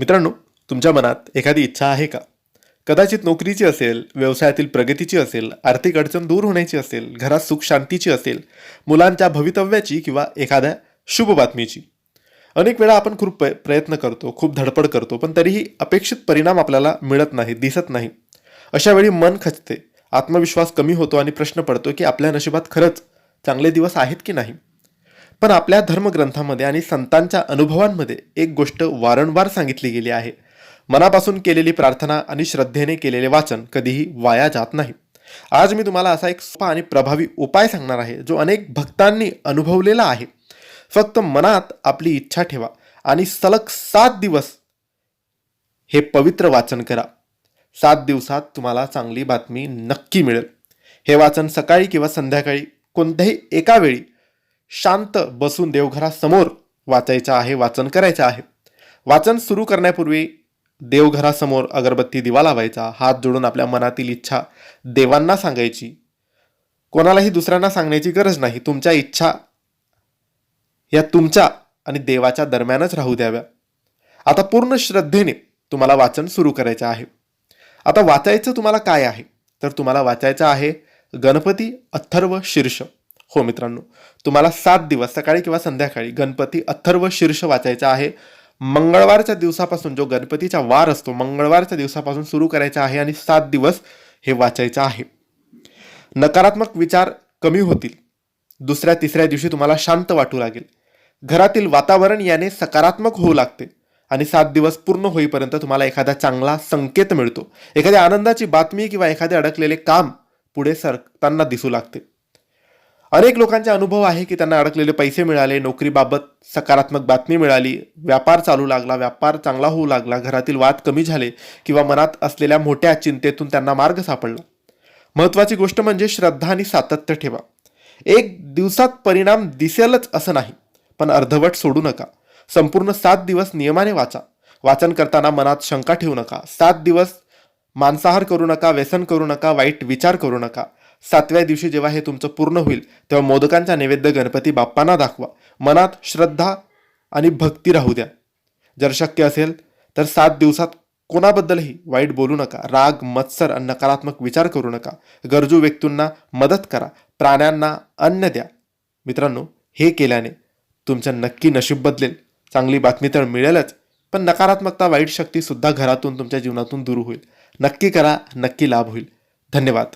मित्रांनो, तुमच्या मनात एखादी इच्छा आहे का? कदाचित नोकरीची असेल, व्यवसायातील प्रगतीची असेल, आर्थिक अडचण दूर होण्याची असेल, घरात सुख शांतीची असेल, मुलांच्या भवितव्याची किंवा एखाद्या शुभ बातमीची. अनेक वेळा आपण खूप प्रयत्न करतो, खूप धडपड करतो, पण तरीही अपेक्षित परिणाम आपल्याला मिळत नाही, दिसत नाही. अशा वेळी मन खचते, आत्मविश्वास कमी होतो आणि प्रश्न पडतो की आपल्या नशिबात खरंच चांगले दिवस आहेत की नाही. पण आपल्या धर्मग्रंथामध्ये आणि संतांच्या अनुभवांमध्ये एक गोष्ट वारंवार सांगितली गेली आहे. मनापासून केलेली प्रार्थना आणि श्रद्धेने केलेले वाचन कधीही वाया जात नाही. आज मी तुम्हाला असा एक सोपा आणि प्रभावी उपाय सांगणार आहे, जो अनेक भक्तांनी अनुभवलेला आहे. फक्त मनात आपली इच्छा ठेवा आणि सलग 7 दिवस हे पवित्र वाचन करा. 7 दिवसात तुम्हाला चांगली बातमी नक्की मिळेल. हे वाचन सकाळी किंवा संध्याकाळी कोणत्याही एका वेळी शांत बसून देवघरासमोर वाचायचं आहे, वाचन करायचं आहे. वाचन सुरू करण्यापूर्वी देवघरासमोर अगरबत्ती दिवा लावायचा, हात जोडून आपल्या मनातील इच्छा देवांना सांगायची. कोणालाही दुसऱ्यांना सांगण्याची गरज नाही. तुमच्या इच्छा या तुमच्या आणि देवाच्या दरम्यानच राहू द्याव्या. आता पूर्ण श्रद्धेने तुम्हाला वाचन सुरू करायचं आहे. आता वाचायचं तुम्हाला काय आहे? तर तुम्हाला वाचायचं आहे गणपती अथर्व शीर्ष. हो मित्रांनो, तुम्हाला 7 दिवस सकाळी किंवा संध्याकाळी गणपती अथर्व शीर्ष वाचायचा आहे. मंगळवारच्या दिवसापासून, जो गणपतीचा वार असतो, मंगळवारच्या दिवसापासून सुरू करायचा आहे आणि 7 दिवस हे वाचायचं आहे. नकारात्मक विचार कमी होतील. दुसऱ्या तिसऱ्या दिवशी तुम्हाला शांत वाटू लागेल. घरातील वातावरण याने सकारात्मक होऊ लागते आणि 7 दिवस पूर्ण होईपर्यंत तुम्हाला एखादा चांगला संकेत मिळतो. एखाद्या आनंदाची बातमी किंवा एखादे अडकलेले काम पुढे सरकताना दिसू लागते. अनेक लोकांचे अनुभव आहे की त्यांना अडकलेले पैसे मिळाले, नोकरीबाबत सकारात्मक बातमी मिळाली, व्यापार चालू लागला, व्यापार चांगला होऊ लागला, घरातील वाद कमी झाले किंवा मनात असलेल्या मोठ्या चिंतेतून त्यांना मार्ग सापडला. महत्त्वाची गोष्ट म्हणजे श्रद्धा आणि सातत्य ठेवा. एक दिवसात परिणाम दिसेलच असं नाही, पण अर्धवट सोडू नका. संपूर्ण 7 दिवस नियमाने वाचा. वाचन करताना मनात शंका ठेवू नका. 7 दिवस मांसाहार करू नका, व्यसन करू नका, वाईट विचार करू नका. 7व्या दिवशी जेव्हा हे तुमचं पूर्ण होईल, तेव्हा मोदकांचा नैवेद्य गणपती बाप्पांना दाखवा. मनात श्रद्धा आणि भक्ती राहू द्या. जर शक्य असेल तर 7 दिवसात कोणाबद्दलही वाईट बोलू नका. राग, मत्सर आणि नकारात्मक विचार करू नका. गरजू व्यक्तींना मदत करा. प्राण्यांना अन्न द्या. मित्रांनो, हे केल्याने तुमचं नक्की नशीब बदलेल. चांगली बातमी तर मिळेलच, पण नकारात्मकता, वाईट शक्ती सुद्धा घरातून, तुमच्या जीवनातून दूर होईल. नक्की करा, नक्की लाभ होईल. धन्यवाद.